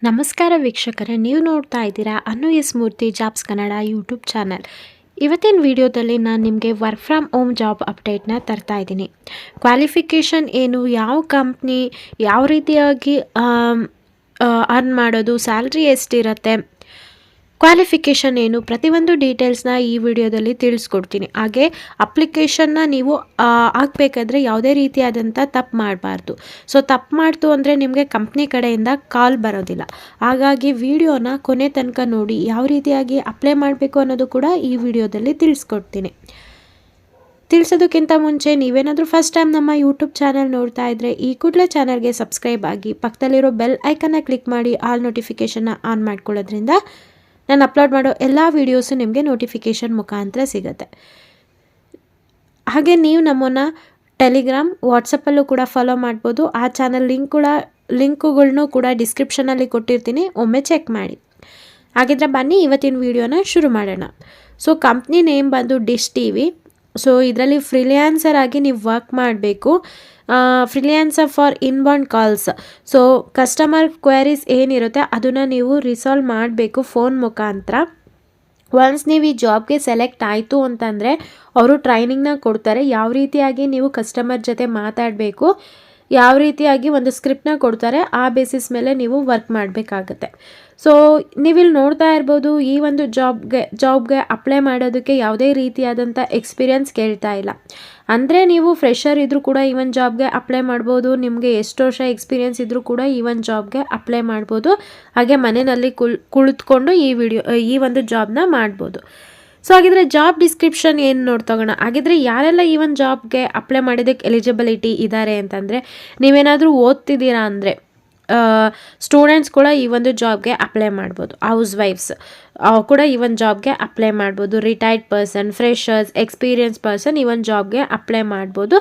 ನಮಸ್ಕಾರ ವೀಕ್ಷಕರೇ, ನೀವು ನೋಡ್ತಾ ಇದ್ದೀರಾ ಅನು ಎಸ್ ಮೂರ್ತಿ ಜಾಬ್ಸ್ ಕನ್ನಡ ಯೂಟ್ಯೂಬ್ ಚಾನಲ್. ಇವತ್ತಿನ ವಿಡಿಯೋದಲ್ಲಿ ನಾನು ನಿಮಗೆ ವರ್ಕ್ ಫ್ರಮ್ ಹೋಮ್ ಜಾಬ್ ಅಪ್ಡೇಟ್ನ ತರ್ತಾ ಇದ್ದೀನಿ. ಕ್ವಾಲಿಫಿಕೇಷನ್ ಏನು, ಯಾವ ಕಂಪ್ನಿ, ಯಾವ ರೀತಿಯಾಗಿ ಅರ್ನ್ ಮಾಡೋದು, ಸ್ಯಾಲ್ರಿ ಎಷ್ಟಿರುತ್ತೆ, ಕ್ವಾಲಿಫಿಕೇಷನ್ ಏನು, ಪ್ರತಿಯೊಂದು ಡೀಟೇಲ್ಸ್ನ ಈ ವಿಡಿಯೋದಲ್ಲಿ ತಿಳಿಸ್ಕೊಡ್ತೀನಿ. ಹಾಗೆ ಅಪ್ಲಿಕೇಶನ್ನ ನೀವು ಹಾಕಬೇಕಾದ್ರೆ ಯಾವುದೇ ರೀತಿಯಾದಂಥ ತಪ್ಪು ಮಾಡಬಾರ್ದು. ಸೊ ತಪ್ಪು ಮಾಡ್ತು ಅಂದರೆ ನಿಮಗೆ ಕಂಪ್ನಿ ಕಡೆಯಿಂದ ಕಾಲ್ ಬರೋದಿಲ್ಲ. ಹಾಗಾಗಿ ವಿಡಿಯೋನ ಕೊನೆ ತನಕ ನೋಡಿ, ಯಾವ ರೀತಿಯಾಗಿ ಅಪ್ಲೈ ಮಾಡಬೇಕು ಅನ್ನೋದು ಕೂಡ ಈ ವಿಡಿಯೋದಲ್ಲಿ ತಿಳಿಸ್ಕೊಡ್ತೀನಿ. ತಿಳಿಸೋದಕ್ಕಿಂತ ಮುಂಚೆ ನೀವೇನಾದರೂ ಫಸ್ಟ್ ಟೈಮ್ ನಮ್ಮ ಯೂಟ್ಯೂಬ್ ಚಾನಲ್ ನೋಡ್ತಾ ಇದ್ದರೆ ಈ ಕೂಡಲೇ ಚಾನಲ್ಗೆ ಸಬ್ಸ್ಕ್ರೈಬ್ ಆಗಿ ಪಕ್ಕದಲ್ಲಿರೋ ಬೆಲ್ ಐಕನ್ನ ಕ್ಲಿಕ್ ಮಾಡಿ ಆಲ್ ನೋಟಿಫಿಕೇಷನ್ನ ಆನ್ ಮಾಡ್ಕೊಳ್ಳೋದ್ರಿಂದ ನಾನು ಅಪ್ಲೋಡ್ ಮಾಡೋ ಎಲ್ಲ ವೀಡಿಯೋಸು ನಿಮಗೆ ನೋಟಿಫಿಕೇಷನ್ ಮುಖಾಂತರ ಸಿಗುತ್ತೆ. ಹಾಗೆ ನೀವು ನಮ್ಮನ್ನು ಟೆಲಿಗ್ರಾಮ್, ವಾಟ್ಸಪ್ಪಲ್ಲೂ ಕೂಡ ಫಾಲೋ ಮಾಡ್ಬೋದು. ಆ ಚಾನಲ್ ಲಿಂಕುಗಳ್ನೂ ಕೂಡ ಡಿಸ್ಕ್ರಿಪ್ಷನಲ್ಲಿ ಕೊಟ್ಟಿರ್ತೀನಿ, ಒಮ್ಮೆ ಚೆಕ್ ಮಾಡಿ. ಹಾಗಿದ್ರೆ ಬನ್ನಿ ಇವತ್ತಿನ ವೀಡಿಯೋನ ಶುರು ಮಾಡೋಣ. ಸೊ ಕಂಪ್ನಿ ನೇಮ್ ಬಂದು ಡಿಶ್ ಟಿವಿ. ಸೊ ಇದರಲ್ಲಿ ಫ್ರೀಲ್ಯಾನ್ಸರ್ ಆಗಿ ನೀವು ವರ್ಕ್ ಮಾಡಬೇಕು. Freelancer for inbound calls. So customer queries ಏನಿರುತ್ತೆ ಅದನ್ನು ನೀವು ರಿಸಾಲ್ವ್ ಮಾಡಬೇಕು ಫೋನ್ ಮುಖಾಂತರ. ಒನ್ಸ್ ನೀವು ಈ ಜಾಬ್ಗೆ ಸೆಲೆಕ್ಟ್ ಆಯಿತು ಅಂತಂದರೆ ಅವರು ಟ್ರೈನಿಂಗ್ನ ಕೊಡ್ತಾರೆ. ಯಾವ ರೀತಿಯಾಗಿ ನೀವು ಕಸ್ಟಮರ್ ಜೊತೆ ಮಾತಾಡಬೇಕು, ಯಾವ ರೀತಿಯಾಗಿ ಒಂದು ಸ್ಕ್ರಿಪ್ಟ್ನ ಕೊಡ್ತಾರೆ, ಆ ಬೇಸಿಸ್ ಮೇಲೆ ನೀವು ವರ್ಕ್ ಮಾಡಬೇಕಾಗತ್ತೆ. ಸೊ ನೀವಿಲ್ಲಿ ನೋಡ್ತಾ ಇರ್ಬೋದು, ಈ ಒಂದು ಜಾಬ್ಗೆ ಅಪ್ಲೈ ಮಾಡೋದಕ್ಕೆ ಯಾವುದೇ ರೀತಿಯಾದಂಥ ಎಕ್ಸ್ಪೀರಿಯನ್ಸ್ ಕೇಳ್ತಾ ಇಲ್ಲ. ಅಂದರೆ ನೀವು ಫ್ರೆಷರ್ ಇದ್ದರೂ ಕೂಡ ಈ ಒಂದು ಜಾಬ್ಗೆ ಅಪ್ಲೈ ಮಾಡ್ಬೋದು. ನಿಮಗೆ ಎಷ್ಟು ವರ್ಷ ಎಕ್ಸ್ಪೀರಿಯನ್ಸ್ ಇದ್ದರೂ ಕೂಡ ಈ ಒಂದು ಜಾಬ್ಗೆ ಅಪ್ಲೈ ಮಾಡ್ಬೋದು. ಹಾಗೆ ಮನೆಯಲ್ಲಿ ಕುಳಿತುಕೊಂಡು ಈ ಒಂದು ಜಾಬ್ನ ಮಾಡ್ಬೋದು. ಸೊ ಹಾಗಿದ್ರೆ ಜಾಬ್ ಡಿಸ್ಕ್ರಿಪ್ಷನ್ ಏನು ನೋಡ್ತೋಗೋಣ. ಹಾಗಿದ್ರೆ ಯಾರೆಲ್ಲ ಈ ಒಂದು ಜಾಬ್ಗೆ ಅಪ್ಲೈ ಮಾಡೋದಕ್ಕೆ ಎಲಿಜಿಬಿಲಿಟಿ ಇದ್ದಾರೆ ಅಂತಂದರೆ, ನೀವೇನಾದರೂ ಓದ್ತಿದ್ದೀರಾ ಅಂದರೆ ಸ್ಟೂಡೆಂಟ್ಸ್ ಕೂಡ ಈ ಒಂದು ಜಾಬ್ಗೆ ಅಪ್ಲೈ ಮಾಡ್ಬೋದು. ಹೌಸ್ ವೈಫ್ಸ್ ಕೂಡ ಈ ಒಂದು ಜಾಬ್ಗೆ ಅಪ್ಲೈ ಮಾಡ್ಬೋದು. Retired person, freshers, experience person ಈ ಒಂದು ಜಾಬ್ಗೆ ಅಪ್ಲೈ ಮಾಡ್ಬೋದು.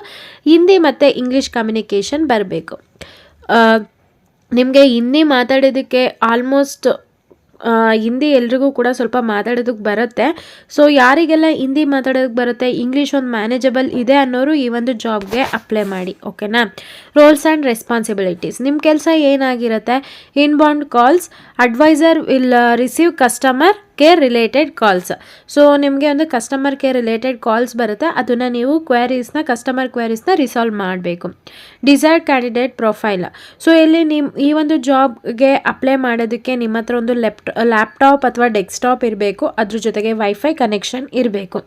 ಹಿಂದಿ ಮತ್ತು ಇಂಗ್ಲೀಷ್ ಕಮ್ಯುನಿಕೇಷನ್ ಬರಬೇಕು. ನಿಮಗೆ ಹಿಂದಿ ಮಾತಾಡೋದಕ್ಕೆ ಆಲ್ಮೋಸ್ಟ್ ಹಿಂದಿ ಎಲ್ರಿಗೂ ಕೂಡ ಸ್ವಲ್ಪ ಮಾತಾಡೋದಕ್ಕೆ ಬರುತ್ತೆ. ಸೊ ಯಾರಿಗೆಲ್ಲ ಹಿಂದಿ ಮಾತಾಡೋದಕ್ಕೆ ಬರುತ್ತೆ, ಇಂಗ್ಲೀಷ್ ಒಂದು ಮ್ಯಾನೇಜಬಲ್ ಇದೆ ಅನ್ನೋರು ಈ ಒಂದು ಜಾಬ್ಗೆ ಅಪ್ಲೈ ಮಾಡಿ. ಓಕೆನಾ. Roles and responsibilities. ನಿಮ್ಮ ಕೆಲಸ ಏನಾಗಿರುತ್ತೆ, inbound calls, advisor will receive customer care related calls. So ನಿಮಗೆ ಒಂದು ಕಸ್ಟಮರ್ ಕೇರ್ ರಿಲೇಟೆಡ್ ಕಾಲ್ಸ್ ಬರುತ್ತೆ, ಅದನ್ನು ನೀವು ಕಸ್ಟಮರ್ ಕ್ವೆರೀಸ್ನ ರಿಸಾಲ್ವ್ ಮಾಡಬೇಕು. Desired candidate profile. ಸೊ ಇಲ್ಲಿ ಈ ಒಂದು ಜಾಬ್ಗೆ ಅಪ್ಲೈ ಮಾಡೋದಕ್ಕೆ ನಿಮ್ಮ ಹತ್ರ ಒಂದು ಲ್ಯಾಪ್ಟಾಪ್ ಅಥವಾ ಡೆಸ್ಕ್ಟಾಪ್ ಇರಬೇಕು. ಅದ್ರ ಜೊತೆಗೆ ವೈಫೈ ಕನೆಕ್ಷನ್ ಇರಬೇಕು.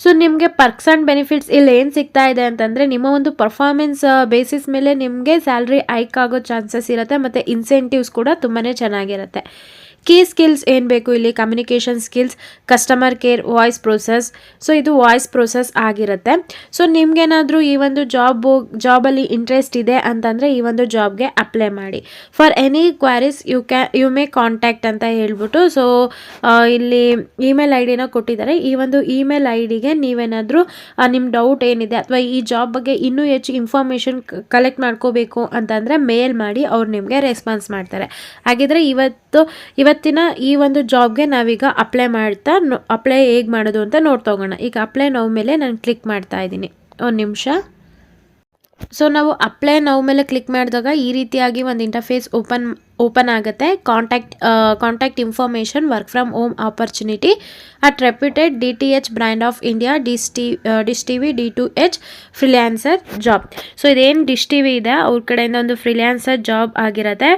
ಸೊ ನಿಮಗೆ ಪರ್ಕ್ಸ್ ಆ್ಯಂಡ್ ಬೆನಿಫಿಟ್ಸ್ ಇಲ್ಲಿ ಏನು ಸಿಗ್ತಾ ಇದೆ ಅಂತಂದರೆ, ನಿಮ್ಮ ಒಂದು ಪರ್ಫಾರ್ಮೆನ್ಸ್ ಬೇಸಿಸ್ ಮೇಲೆ ನಿಮಗೆ ಸ್ಯಾಲ್ರಿ ಹೈಕ್ ಆಗೋ ಚಾನ್ಸಸ್ ಇರುತ್ತೆ ಮತ್ತು ಇನ್ಸೆಂಟಿವ್ಸ್ ಕೂಡ ತುಂಬಾ ಚೆನ್ನಾಗಿರುತ್ತೆ. ಕೀ ಸ್ಕಿಲ್ಸ್ ಏನು ಬೇಕು ಇಲ್ಲಿ, communication skills, customer care, voice process. So ಇದು ವಾಯ್ಸ್ ಪ್ರೊಸೆಸ್ ಆಗಿರುತ್ತೆ. ಸೊ ನಿಮ್ಗೇನಾದರೂ ಈ ಒಂದು ಜಾಬಲ್ಲಿ ಇಂಟ್ರೆಸ್ಟ್ ಇದೆ ಅಂತಂದರೆ ಈ ಒಂದು ಜಾಬ್ಗೆ ಅಪ್ಲೈ ಮಾಡಿ. For any queries you may contact ಅಂತ ಹೇಳ್ಬಿಟ್ಟು ಸೊ ಇಲ್ಲಿ ಇಮೇಲ್ ಐ ಡಿನ ಕೊಟ್ಟಿದ್ದಾರೆ. ಈ ಒಂದು ಇಮೇಲ್ ಐ ಡಿಗೆ ನೀವೇನಾದರೂ ನಿಮ್ಮ ಡೌಟ್ ಏನಿದೆ ಅಥವಾ ಈ ಜಾಬ್ ಬಗ್ಗೆ ಇನ್ನೂ ಹೆಚ್ಚು ಇನ್ಫಾರ್ಮೇಷನ್ ಕಲೆಕ್ಟ್ ಮಾಡ್ಕೋಬೇಕು ಅಂತಂದರೆ ಮೇಲ್ ಮಾಡಿ, ಅವ್ರು ನಿಮಗೆ ರೆಸ್ಪಾನ್ಸ್ ಮಾಡ್ತಾರೆ. ಹಾಗಿದ್ರೆ ಇವತ್ತಿನ ಈ ಒಂದು ಜಾಬ್ಗೆ ನಾವೀಗ ಅಪ್ಲೈ ಹೇಗೆ ಮಾಡೋದು ಅಂತ ನೋಡ್ತೋಗೋಣ. ಈಗ ಅಪ್ಲೈ ನೌ ಮೇಲೆ ನಾನು ಕ್ಲಿಕ್ ಮಾಡ್ತಾ ಇದ್ದೀನಿ. ಒಂದು ನಿಮಿಷ. ಸೊ ನಾವು ಅಪ್ಲೈ ನೌ ಮೇಲೆ ಕ್ಲಿಕ್ ಮಾಡಿದಾಗ ಈ ರೀತಿಯಾಗಿ ಒಂದು ಇಂಟರ್ಫೇಸ್ ಓಪನ್ ಆಗುತ್ತೆ. Contact information, work from home opportunity at reputed DTH brand of India, dish TV D2H freelancer job. So ಇದೇನು ಡಿಶ್ ಟಿವಿ ಇದೆ ಅವ್ರ ಕಡೆಯಿಂದ ಒಂದು ಫ್ರೀಲ್ಯಾನ್ಸರ್ ಜಾಬ್ ಆಗಿರುತ್ತೆ.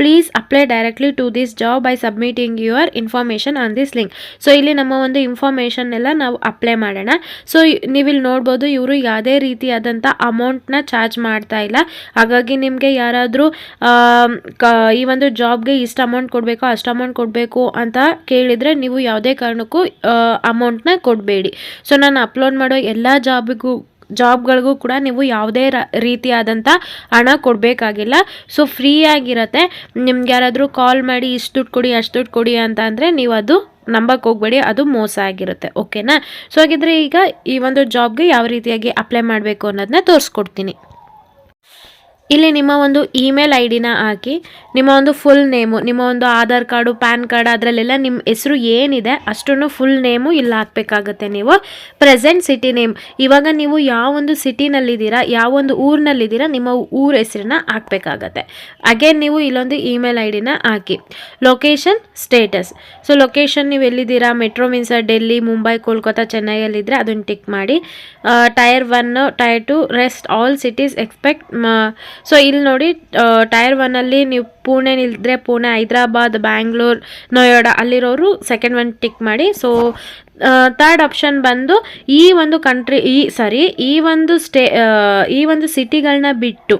Please apply directly to this job by submitting your information on this link. So ಇಲ್ಲಿ ನಮ್ಮ ಒಂದು information ಎಲ್ಲ ನಾವು ಅಪ್ಲೈ ಮಾಡೋಣ. ಸೊ ನೀವಿಲ್ಲಿ ನೋಡ್ಬೋದು, ಇವರು ಯಾವುದೇ ರೀತಿಯಾದಂಥ ಅಮೌಂಟ್ನ ಚಾರ್ಜ್ ಮಾಡ್ತಾ ಇಲ್ಲ. ಹಾಗಾಗಿ ನಿಮಗೆ ಯಾರಾದರೂ ಈ ಒಂದು ಜಾಬ್ಗೆ ಇಷ್ಟು ಅಮೌಂಟ್ ಕೊಡಬೇಕು, ಅಷ್ಟು ಅಮೌಂಟ್ ಕೊಡಬೇಕು ಅಂತ ಕೇಳಿದರೆ ನೀವು ಯಾವುದೇ ಕಾರಣಕ್ಕೂ ಅಮೌಂಟ್ನ ಕೊಡಬೇಡಿ. ಸೊ ನಾನು ಅಪ್ಲೋಡ್ ಮಾಡೋ ಎಲ್ಲ ಜಾಬ್ಗಳಿಗೂ ಕೂಡ ನೀವು ಯಾವುದೇ ರೀತಿಯಾದಂಥ ಹಣ ಕೊಡಬೇಕಾಗಿಲ್ಲ. ಸೊ ಫ್ರೀ ಆಗಿರುತ್ತೆ. ನಿಮ್ಗೆ ಯಾರಾದರೂ ಕಾಲ್ ಮಾಡಿ ಇಷ್ಟು ದುಡ್ಡು ಕೊಡಿ, ಅಷ್ಟು ದುಡ್ಡು ಕೊಡಿ ಅಂತ ಅಂದರೆ ನೀವು ಅದು ನಂಬಕ್ಕೆ ಹೋಗಬೇಡಿ, ಅದು ಮೋಸ ಆಗಿರುತ್ತೆ. ಓಕೆನಾ. ಸೊ ಹಾಗಿದ್ರೆ ಈಗ ಈ ಒಂದು ಜಾಬ್ಗೆ ಯಾವ ರೀತಿಯಾಗಿ ಅಪ್ಲೈ ಮಾಡಬೇಕು ಅನ್ನೋದನ್ನ ತೋರಿಸ್ಕೊಡ್ತೀನಿ. ಇಲ್ಲಿ ನಿಮ್ಮ ಒಂದು ಇಮೇಲ್ ಐ ಡಿನ ಹಾಕಿ, ನಿಮ್ಮ ಒಂದು ಫುಲ್ ನೇಮು, ನಿಮ್ಮ ಒಂದು ಆಧಾರ್ ಕಾರ್ಡು, ಪ್ಯಾನ್ ಕಾರ್ಡ್ ಅದರಲ್ಲೆಲ್ಲ ನಿಮ್ಮ ಹೆಸರು ಏನಿದೆ ಅಷ್ಟನ್ನು ಫುಲ್ ನೇಮು ಇಲ್ಲಿ ಹಾಕಬೇಕಾಗತ್ತೆ. ನೀವು ಪ್ರೆಸೆಂಟ್ ಸಿಟಿ ನೇಮ್, ಇವಾಗ ನೀವು ಯಾವ ಒಂದು ಸಿಟಿನಲ್ಲಿದ್ದೀರಾ, ಯಾವ ಒಂದು ಊರಿನಲ್ಲಿದ್ದೀರಾ, ನಿಮ್ಮ ಊರ ಹೆಸರನ್ನ ಹಾಕಬೇಕಾಗತ್ತೆ. ಅಗೇನ್ ನೀವು ಇಲ್ಲೊಂದು ಇಮೇಲ್ ಐ ಡಿನ ಹಾಕಿ. Location, status. ಸೊ ಲೊಕೇಶನ್ ನೀವು ಎಲ್ಲಿದ್ದೀರಾ, ಮೆಟ್ರೋ ಮೀನ್ಸ್ ಡೆಲ್ಲಿ, ಮುಂಬೈ, ಕೋಲ್ಕತ್ತಾ, ಚೆನ್ನೈಯಲ್ಲಿದ್ದರೆ ಅದನ್ನು ಟಿಕ್ ಮಾಡಿ. Tier 1, tier 2, rest all cities expect. So ಇಲ್ಲಿ ನೋಡಿ, ಟೈರ್ 1ಅಲ್ಲಿ ನೀವು ಪುಣೆನಿದ್ರೆ ಪುಣೆ, ಹೈದ್ರಾಬಾದ್, ಬ್ಯಾಂಗ್ಳೂರ್, ನೋಯ್ಡಾ ಅಲ್ಲಿರೋರು ಸೆಕೆಂಡ್ ಒನ್ ಟಿಕ್ ಮಾಡಿ. ಸೊ ಥರ್ಡ್ ಆಪ್ಷನ್ ಬಂದು ಈ ಒಂದು ಕಂಟ್ರಿ ಈ ಒಂದು ಸಿಟಿಗಳನ್ನ ಬಿಟ್ಟು,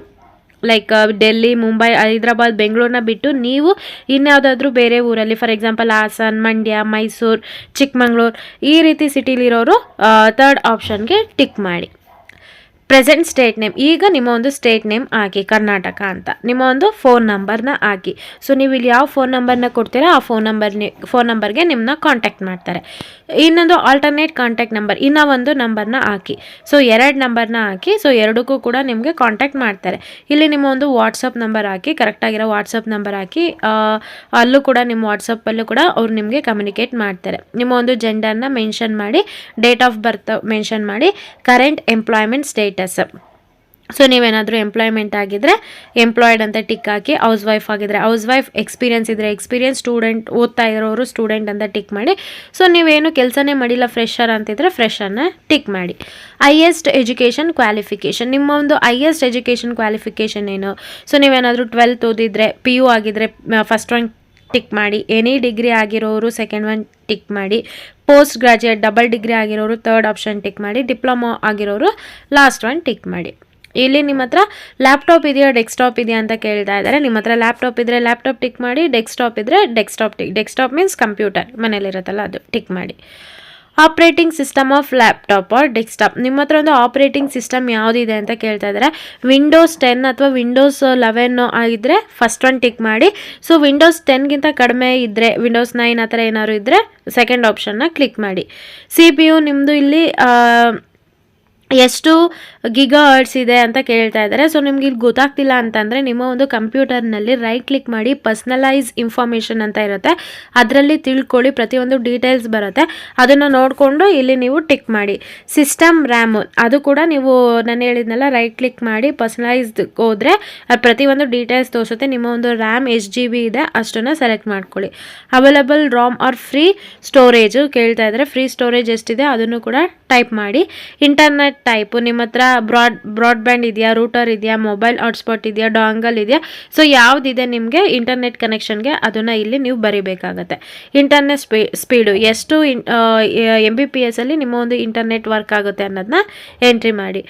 ಲೈಕ್ ಡೆಲ್ಲಿ, ಮುಂಬೈ, ಹೈದ್ರಾಬಾದ್, ಬೆಂಗಳೂರನ್ನ ಬಿಟ್ಟು ನೀವು ಇನ್ಯಾವುದಾದ್ರೂ ಬೇರೆ ಊರಲ್ಲಿ, ಫಾರ್ ಎಕ್ಸಾಂಪಲ್ ಹಾಸನ್, ಮಂಡ್ಯ, ಮೈಸೂರು, ಚಿಕ್ಕಮಂಗ್ಳೂರು ಈ ರೀತಿ ಸಿಟಿಲಿರೋರು ಥರ್ಡ್ ಆಪ್ಷನ್ಗೆ ಟಿಕ್ ಮಾಡಿ. ಪ್ರೆಸೆಂಟ್ ಸ್ಟೇಟ್ ನೇಮ್, ಈಗ ನಿಮ್ಮ ಒಂದು ಸ್ಟೇಟ್ ನೇಮ್ ಹಾಕಿ ಕರ್ನಾಟಕ ಅಂತ. ನಿಮ್ಮ ಒಂದು ಫೋನ್ ನಂಬರ್ನ ಹಾಕಿ. ಸೊ ನೀವು ಇಲ್ಲಿ ಯಾವ ಫೋನ್ ನಂಬರ್ನ ಕೊಡ್ತೀರಾ ಆ ಫೋನ್ ನಂಬರ್ಗೆ ನಿಮ್ಮನ್ನ ಕಾಂಟ್ಯಾಕ್ಟ್ ಮಾಡ್ತಾರೆ. ಇನ್ನೊಂದು ಆಲ್ಟರ್ನೇಟ್ ಕಾಂಟ್ಯಾಕ್ಟ್ ನಂಬರ್, ಇನ್ನೂ ಒಂದು ನಂಬರ್ನ ಹಾಕಿ. ಸೊ 2 ನಂಬರ್ನ ಹಾಕಿ. ಸೊ ಎರಡಕ್ಕೂ ಕೂಡ ನಿಮಗೆ ಕಾಂಟ್ಯಾಕ್ಟ್ ಮಾಡ್ತಾರೆ. ಇಲ್ಲಿ ನಿಮ್ಮ ಒಂದು ವಾಟ್ಸಪ್ ನಂಬರ್ ಹಾಕಿ, ಕರೆಕ್ಟಾಗಿರೋ ವಾಟ್ಸಪ್ ನಂಬರ್ ಹಾಕಿ. ಅಲ್ಲೂ ಕೂಡ ನಿಮ್ಮ ವಾಟ್ಸಪ್ಪಲ್ಲೂ ಕೂಡ ಅವ್ರು ನಿಮಗೆ ಕಮ್ಯುನಿಕೇಟ್ ಮಾಡ್ತಾರೆ. ನಿಮ್ಮ ಒಂದು ಜೆಂಡರ್ನ ಮೆನ್ಷನ್ ಮಾಡಿ, ಡೇಟ್ ಆಫ್ ಬರ್ತ್ ಮೆನ್ಷನ್ ಮಾಡಿ, ಕರೆಂಟ್ ಎಂಪ್ಲಾಯ್ಮೆಂಟ್ ಸ್ಟೇಟಸ್. ಸೊ ನೀವೇನಾದರೂ ಎಂಪ್ಲಾಯ್ಮೆಂಟ್ ಆಗಿದ್ದರೆ ಎಂಪ್ಲಾಯ್ಡ್ ಅಂತ ಟಿಕ್ ಹಾಕಿ. ಹೌಸ್ ವೈಫ್ ಆಗಿದ್ರೆ ಹೌಸ್ ವೈಫ್, ಎಕ್ಸ್ಪೀರಿಯನ್ಸ್ ಇದ್ದರೆ ಎಕ್ಸ್ಪೀರಿಯನ್ಸ್, ಸ್ಟೂಡೆಂಟ್ ಓದ್ತಾ ಇರೋರು ಸ್ಟೂಡೆಂಟ್ ಅಂತ ಟಿಕ್ ಮಾಡಿ. ಸೊ ನೀವೇನು ಕೆಲಸನೇ ಮಾಡಿಲ್ಲ ಫ್ರೆಶರ್ ಅಂತಿದ್ರೆ ಫ್ರೆಶರ್ನ ಟಿಕ್ ಮಾಡಿ. ಹೈಯೆಸ್ಟ್ ಎಜುಕೇಷನ್ ಕ್ವಾಲಿಫಿಕೇಷನ್, ನಿಮ್ಮ ಒಂದು ಹೈಯೆಸ್ಟ್ ಎಜುಕೇಷನ್ ಕ್ವಾಲಿಫಿಕೇಷನ್ ಏನು. ಸೊ ನೀವೇನಾದರೂ 12th ಓದಿದ್ರೆ, PU ಆಗಿದ್ರೆ ಫಸ್ಟ್ ಒನ್ ಟಿಕ್ ಮಾಡಿ. ಎನಿ ಡಿಗ್ರಿ ಆಗಿರೋರು ಸೆಕೆಂಡ್ ಒನ್ ಟಿಕ್ ಮಾಡಿ. ಪೋಸ್ಟ್ ಗ್ರಾಜ್ಯುಯೇಟ್, ಡಬಲ್ ಡಿಗ್ರಿ ಆಗಿರೋರು ಥರ್ಡ್ ಆಪ್ಷನ್ ಟಿಕ್ ಮಾಡಿ. ಡಿಪ್ಲೊಮಾ ಆಗಿರೋರು ಲಾಸ್ಟ್ ಒನ್ ಟಿಕ್ ಮಾಡಿ. ಇಲ್ಲಿ ನಿಮ್ಮ ಹತ್ರ ಲ್ಯಾಪ್ಟಾಪ್ ಇದೆಯಾ, ಡೆಸ್ಕ್ಟಾಪ್ ಇದೆಯಾ ಅಂತ ಕೇಳ್ತಾ ಇದ್ದಾರೆ. ನಿಮ್ಮ ಹತ್ರ ಲ್ಯಾಪ್ಟಾಪ್ ಇದ್ದರೆ ಲ್ಯಾಪ್ಟಾಪ್ ಟಿಕ್ ಮಾಡಿ, ಡೆಸ್ಕ್ಟಾಪ್ ಇದ್ದರೆ ಡೆಸ್ಕ್ಟಾಪ್ ಮೀನ್ಸ್ ಕಂಪ್ಯೂಟರ್ ಮನೇಲಿರುತ್ತಲ್ಲ ಅದು ಟಿಕ್ ಮಾಡಿ. Operating system of laptop or desktop, ನಿಮ್ಮ ಹತ್ರ ಒಂದು ಆಪ್ರೇಟಿಂಗ್ ಸಿಸ್ಟಮ್ ಯಾವುದಿದೆ ಅಂತ ಕೇಳ್ತಾ ಇದ್ದಾರೆ. ವಿಂಡೋಸ್ 10 ಅಥವಾ ವಿಂಡೋಸ್ 11 ಆಗಿದ್ದರೆ ಫಸ್ಟ್ ಒನ್ ಟಿಕ್ ಮಾಡಿ. ಸೊ ವಿಂಡೋಸ್ 10ಗಿಂತ ಕಡಿಮೆ ಇದ್ದರೆ, ವಿಂಡೋಸ್ 9 ಆ ಥರ ಏನಾದ್ರು ಇದ್ದರೆ ಸೆಕೆಂಡ್ ಆಪ್ಷನ್ನ ಕ್ಲಿಕ್ ಮಾಡಿ. CPU ನಿಮ್ಮದು ಇಲ್ಲಿ ಎಷ್ಟು ಗಿಗಾಹರ್ಟ್ಸ್ ಇದೆ ಅಂತ ಕೇಳ್ತಾ ಇದ್ದಾರೆ. ಸೊ ನಿಮ್ಗೆ ಇಲ್ಲಿ ಗೊತ್ತಾಗ್ತಿಲ್ಲ ಅಂತಂದರೆ ನಿಮ್ಮ ಒಂದು ಕಂಪ್ಯೂಟರ್ನಲ್ಲಿ ರೈಟ್ ಕ್ಲಿಕ್ ಮಾಡಿ, ಪರ್ಸ್ನಲೈಸ್ ಇನ್ಫಾರ್ಮೇಷನ್ ಅಂತ ಇರುತ್ತೆ, ಅದರಲ್ಲಿ ತಿಳ್ಕೊಳ್ಳಿ, ಪ್ರತಿಯೊಂದು ಡೀಟೇಲ್ಸ್ ಬರುತ್ತೆ, ಅದನ್ನು ನೋಡಿಕೊಂಡು ಇಲ್ಲಿ ನೀವು ಟಿಕ್ ಮಾಡಿ. ಸಿಸ್ಟಮ್ ರ್ಯಾಮು, ಅದು ಕೂಡ ನೀವು ನಾನು ಹೇಳಿದ್ನಲ್ಲ, ರೈಟ್ ಕ್ಲಿಕ್ ಮಾಡಿ ಪರ್ಸ್ನಲೈಸ್ಡ್ ಹೋದರೆ ಅದು ಪ್ರತಿಯೊಂದು ಡೀಟೇಲ್ಸ್ ತೋರಿಸುತ್ತೆ. ನಿಮ್ಮ ಒಂದು ರ್ಯಾಮ್ ಎಷ್ಟು GB ಇದೆ ಅಷ್ಟನ್ನು ಸೆಲೆಕ್ಟ್ ಮಾಡ್ಕೊಳ್ಳಿ. Available Ram R free storage ಕೇಳ್ತಾ ಇದ್ದಾರೆ, ಫ್ರೀ ಸ್ಟೋರೇಜ್ ಎಷ್ಟಿದೆ ಅದನ್ನು ಕೂಡ ಟೈಪ್ ಮಾಡಿ. ಇಂಟರ್ನೆಟ್ ಟೈಪು, ನಿಮ್ಮ ಹತ್ರ ಬ್ರಾಡ್ಬ್ಯಾಂಡ್ ಇದೆಯಾ, ರೂಟರ್ ಇದೆಯಾ, ಮೊಬೈಲ್ ಹಾಟ್ಸ್ಪಾಟ್ ಇದೆಯಾ, ಡಾಂಗಲ್ ಇದೆಯಾ, ಸೊ ಯಾವುದಿದೆ ನಿಮಗೆ ಇಂಟರ್ನೆಟ್ ಕನೆಕ್ಷನ್ಗೆ ಅದನ್ನು ಇಲ್ಲಿ ನೀವು ಬರೀಬೇಕಾಗತ್ತೆ. ಇಂಟರ್ನೆಟ್ ಸ್ಪೀಡು ಎಷ್ಟು MBPS ಅಲ್ಲಿ ನಿಮ್ಮ ಒಂದು ಇಂಟರ್ನೆಟ್ ವರ್ಕ್ ಆಗುತ್ತೆ ಅನ್ನೋದನ್ನ ಎಂಟ್ರಿ ಮಾಡಿ.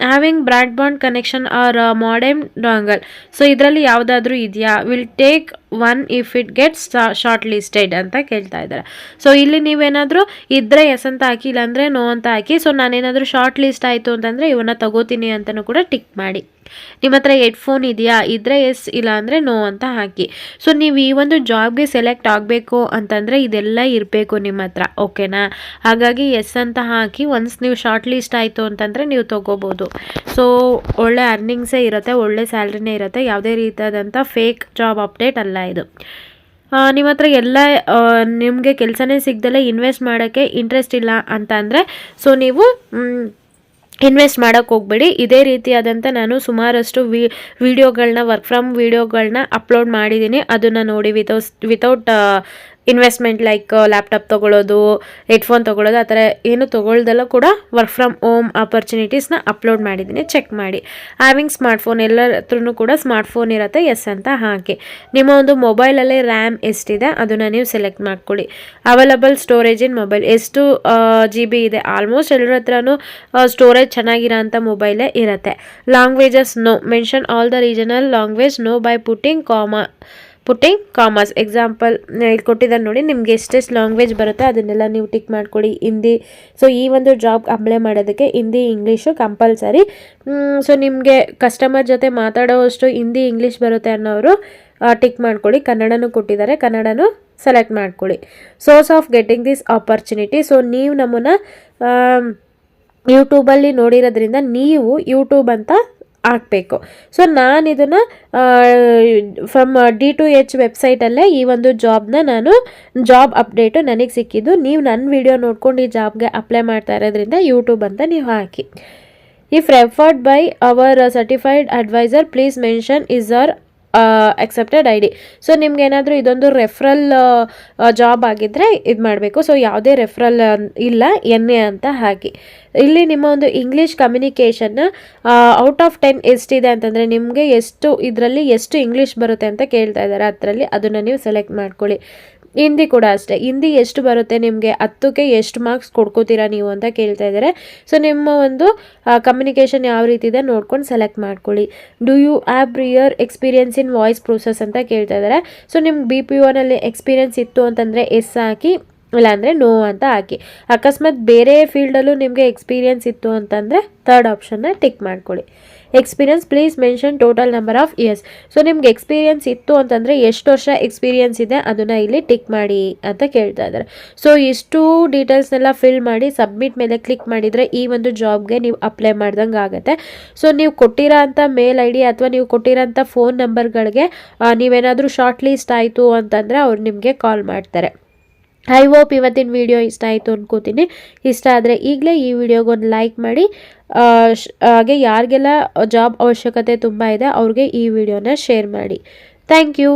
Having broadband connection or modem dongle, so ಇದರಲ್ಲಿ ಯಾವುದಾದ್ರೂ ಇದೆಯಾ, will take 1 if it gets shortlisted ಅಂತ ಕೇಳ್ತಾ ಇದ್ದಾರೆ. ಸೊ ಇಲ್ಲಿ ನೀವೇನಾದರೂ ಇದ್ದರೆ ಎಸ್ ಅಂತ ಹಾಕಿ, ಇಲ್ಲಾಂದರೆ ನೋ ಅಂತ ಹಾಕಿ. ಸೊ ನಾನೇನಾದರೂ ಶಾರ್ಟ್ ಲಿಸ್ಟ್ ಆಯಿತು ಅಂತಂದರೆ ಇವನ್ನ ತಗೋತೀನಿ ಅಂತಲೂ ಕೂಡ ಟಿಕ್ ಮಾಡಿ. ನಿಮ್ಮ ಹತ್ರ ಹೆಡ್ಫೋನ್ ಇದೆಯಾ, ಇದ್ದರೆ ಎಸ್, ಇಲ್ಲ ಅಂದರೆ ನೋ ಅಂತ ಹಾಕಿ. ಸೊ ನೀವು ಈ ಒಂದು ಜಾಬ್ಗೆ ಸೆಲೆಕ್ಟ್ ಆಗಬೇಕು ಅಂತಂದರೆ ಇದೆಲ್ಲ ಇರಬೇಕು ನಿಮ್ಮ ಹತ್ರ, ಓಕೆನಾ. ಹಾಗಾಗಿ ಎಸ್ ಅಂತ ಹಾಕಿ. ಒನ್ಸ್ ನೀವು ಶಾರ್ಟ್ ಲಿಸ್ಟ್ ಆಯಿತು ಅಂತಂದರೆ ನೀವು ತೊಗೋಬೋದು. ಸೊ ಒಳ್ಳೆ ಅರ್ನಿಂಗ್ಸೇ ಇರುತ್ತೆ, ಒಳ್ಳೆ ಸ್ಯಾಲ್ರಿನೇ ಇರುತ್ತೆ, ಯಾವುದೇ ರೀತಿಯಾದಂಥ ಫೇಕ್ ಜಾಬ್ ಅಪ್ಡೇಟ್ ಅಲ್ಲ ಇದು. ನಿಮ್ಮ ಹತ್ರ ಎಲ್ಲ ನಿಮಗೆ ಕೆಲಸನೇ ಸಿಗ್ದಲೇ ಇನ್ವೆಸ್ಟ್ ಮಾಡೋಕ್ಕೆ ಇಂಟ್ರೆಸ್ಟ್ ಇಲ್ಲ ಅಂತ ಅಂದರೆ ಸೊ ನೀವು ಇನ್ವೆಸ್ಟ್ ಮಾಡೋಕ್ಕೆ ಹೋಗ್ಬೇಡಿ. ಇದೇ ರೀತಿಯಾದಂಥ ನಾನು ಸುಮಾರಷ್ಟು ವಿಡಿಯೋಗಳನ್ನ, ವರ್ಕ್ ಫ್ರಮ್ ವಿಡಿಯೋಗಳನ್ನ ಅಪ್ಲೋಡ್ ಮಾಡಿದ್ದೀನಿ, ಅದನ್ನು ನೋಡಿ ವಿತೌಟ್ ಇನ್ವೆಸ್ಟ್ಮೆಂಟ್, ಲೈಕ್ ಲ್ಯಾಪ್ಟಾಪ್ ತೊಗೊಳ್ಳೋದು, ಹೆಡ್ಫೋನ್ ತೊಗೊಳ್ಳೋದು, ಆ ಥರ ಏನು ತೊಗೊಳ್ದೆಲ್ಲ ಕೂಡ ವರ್ಕ್ ಫ್ರಮ್ ಹೋಮ್ ಆಪರ್ಚುನಿಟೀಸ್ನ ಅಪ್ಲೋಡ್ ಮಾಡಿದ್ದೀನಿ, ಚೆಕ್ ಮಾಡಿ. ಹ್ಯಾವಿಂಗ್ ಸ್ಮಾರ್ಟ್ಫೋನ್, ಎಲ್ಲರ ಹತ್ರನೂ ಕೂಡ ಸ್ಮಾರ್ಟ್ಫೋನ್ ಇರುತ್ತೆ, ಎಸ್ ಅಂತ ಹಾಕಿ. ನಿಮ್ಮ ಒಂದು ಮೊಬೈಲಲ್ಲೇ ರ್ಯಾಮ್ ಎಷ್ಟಿದೆ ಅದನ್ನು ನೀವು ಸೆಲೆಕ್ಟ್ ಮಾಡ್ಕೊಳ್ಳಿ. ಅವೈಲಬಲ್ ಸ್ಟೋರೇಜ್ ಇನ್ ಮೊಬೈಲ್, ಎಷ್ಟು GB ಇದೆ, ಆಲ್ಮೋಸ್ಟ್ ಎಲ್ಲರ ಹತ್ರನೂ ಸ್ಟೋರೇಜ್ ಚೆನ್ನಾಗಿರೋ ಅಂಥ ಮೊಬೈಲೇ ಇರುತ್ತೆ. Languages no, mention all the regional language no by putting commas. Example ಇಲ್ಲಿ ಕೊಟ್ಟಿದ್ದಾರೆ ನೋಡಿ, ನಿಮ್ಗೆ ಎಷ್ಟೆಷ್ಟು ಲ್ಯಾಂಗ್ವೇಜ್ ಬರುತ್ತೆ ಅದನ್ನೆಲ್ಲ ನೀವು ಟಿಕ್ ಮಾಡ್ಕೊಳ್ಳಿ. ಹಿಂದಿ, ಸೊ ಈ ಒಂದು ಜಾಬ್ ಅಪ್ಲೈ ಮಾಡೋದಕ್ಕೆ ಹಿಂದಿ, ಇಂಗ್ಲೀಷು ಕಂಪಲ್ಸರಿ. ಸೊ ನಿಮಗೆ ಕಸ್ಟಮರ್ ಜೊತೆ ಮಾತಾಡೋವಷ್ಟು ಹಿಂದಿ, ಇಂಗ್ಲೀಷ್ ಬರುತ್ತೆ ಅನ್ನೋರು ಟಿಕ್ ಮಾಡ್ಕೊಳ್ಳಿ. ಕನ್ನಡನೂ ಕೊಟ್ಟಿದ್ದಾರೆ, ಕನ್ನಡನೂ ಸೆಲೆಕ್ಟ್ ಮಾಡ್ಕೊಳ್ಳಿ. Source of getting this opportunity, so ನೀವು ನಮ್ಮನ್ನು ಯೂಟ್ಯೂಬಲ್ಲಿ ನೋಡಿರೋದ್ರಿಂದ ನೀವು ಯೂಟ್ಯೂಬ್ ಅಂತ ಹಾಕಬೇಕು. ಸೊ ನಾನು ಇದನ್ನು ಫ್ರಮ್ D2H ವೆಬ್ಸೈಟಲ್ಲೇ ಈ ಒಂದು ಜಾಬ್ ಅಪ್ಡೇಟು ನನಗೆ ಸಿಕ್ಕಿದ್ದು. ನೀವು ನನ್ನ ವಿಡಿಯೋ ನೋಡ್ಕೊಂಡು ಈ ಜಾಬ್ಗೆ ಅಪ್ಲೈ ಮಾಡ್ತಾ ಇರೋದ್ರಿಂದ ಯೂಟ್ಯೂಬ್ ಅಂತ ನೀವು ಹಾಕಿ. If referred by our certified advisor please mention is our accepted ID. So ನಿಮ್ಗೆ ಏನಾದರೂ ಇದೊಂದು ರೆಫರಲ್ ಜಾಬ್ ಆಗಿದ್ದರೆ ಇದು ಮಾಡಬೇಕು. ಸೊ ಯಾವುದೇ ರೆಫರಲ್ ಇಲ್ಲ, NA ಅಂತ ಹಾಕಿ. ಇಲ್ಲಿ ನಿಮ್ಮ ಒಂದು ಇಂಗ್ಲೀಷ್ ಕಮ್ಯುನಿಕೇಷನ್ನ ಔಟ್ ಆಫ್ 10 ಎಷ್ಟಿದೆ ಅಂತಂದರೆ ನಿಮಗೆ ಇದರಲ್ಲಿ ಎಷ್ಟು ಇಂಗ್ಲೀಷ್ ಬರುತ್ತೆ ಅಂತ ಕೇಳ್ತಾ ಇದ್ದಾರೆ. ಅದರಲ್ಲಿ ಅದನ್ನು ನೀವು ಸೆಲೆಕ್ಟ್ ಮಾಡ್ಕೊಳ್ಳಿ. ಹಿಂದಿ ಕೂಡ ಅಷ್ಟೇ, ಹಿಂದಿ ಎಷ್ಟು ಬರುತ್ತೆ ನಿಮಗೆ, 10ಕ್ಕೆ ಎಷ್ಟು ಮಾರ್ಕ್ಸ್ ಕೊಡ್ಕೋತೀರಾ ನೀವು ಅಂತ ಕೇಳ್ತಾ ಇದ್ದಾರೆ. ಸೊ ನಿಮ್ಮ ಒಂದು ಕಮ್ಯುನಿಕೇಷನ್ ಯಾವ ರೀತಿ ಇದೆ ನೋಡ್ಕೊಂಡು ಸೆಲೆಕ್ಟ್ ಮಾಡ್ಕೊಳ್ಳಿ. Do you have prior experience in voice process ಅಂತ ಕೇಳ್ತಾ ಇದ್ದಾರೆ. ಸೊ ನಿಮ್ಗೆ BPOನಲ್ಲಿ ಎಕ್ಸ್ಪೀರಿಯನ್ಸ್ ಇತ್ತು ಅಂತಂದರೆ ಎಸ್ ಹಾಕಿ, ಇಲ್ಲಾಂದರೆ ನೋ ಅಂತ ಹಾಕಿ. ಅಕಸ್ಮಾತ್ ಬೇರೆ ಫೀಲ್ಡಲ್ಲೂ ನಿಮಗೆ ಎಕ್ಸ್ಪೀರಿಯನ್ಸ್ ಇತ್ತು ಅಂತಂದರೆ ಥರ್ಡ್ ಆಪ್ಷನ್ನ ಟಿಕ್ ಮಾಡ್ಕೊಳ್ಳಿ. Experience please mention total number of years. So ನಿಮ್ಗೆ ಎಕ್ಸ್ಪೀರಿಯನ್ಸ್ ಇತ್ತು ಅಂತಂದರೆ ಎಷ್ಟು ವರ್ಷ ಎಕ್ಸ್ಪೀರಿಯನ್ಸ್ ಇದೆ ಅದನ್ನು ಇಲ್ಲಿ ಟಿಕ್ ಮಾಡಿ ಅಂತ ಕೇಳ್ತಾ ಇದ್ದಾರೆ. ಸೊ ಇಷ್ಟು ಡೀಟೇಲ್ಸ್ನೆಲ್ಲ ಫಿಲ್ ಮಾಡಿ ಸಬ್ಮಿಟ್ ಮೇಲೆ ಕ್ಲಿಕ್ ಮಾಡಿದರೆ ಈ ಒಂದು ಜಾಬ್ಗೆ ನೀವು ಅಪ್ಲೈ ಮಾಡ್ದಂಗೆ ಆಗುತ್ತೆ. ಸೊ ನೀವು ಕೊಟ್ಟಿರೋ ಅಂಥ ಮೇಲ್ ID ಅಥವಾ ನೀವು ಕೊಟ್ಟಿರೋ ಅಂಥ ಫೋನ್ ನಂಬರ್ಗಳಿಗೆ ನೀವೇನಾದರೂ ಶಾರ್ಟ್ ಲಿಸ್ಟ್ ಆಯಿತು ಅಂತಂದರೆ ಅವ್ರು ನಿಮಗೆ ಕಾಲ್ ಮಾಡ್ತಾರೆ. ಐ ಹೋಪ್ ಇವತ್ತಿನ ವಿಡಿಯೋ ಇಷ್ಟ ಆಯಿತು ಅನ್ಕೋತೀನಿ. ಇಷ್ಟ ಆದರೆ ಈಗಲೇ ಈ ವಿಡಿಯೋಗೊಂದು ಲೈಕ್ ಮಾಡಿ. ಹಾಗೆ ಯಾರಿಗೆಲ್ಲ ಜಾಬ್ ಅವಶ್ಯಕತೆ ತುಂಬ ಇದೆ ಅವ್ರಿಗೆ ಈ ವಿಡಿಯೋನ ಶೇರ್ ಮಾಡಿ. Thank you.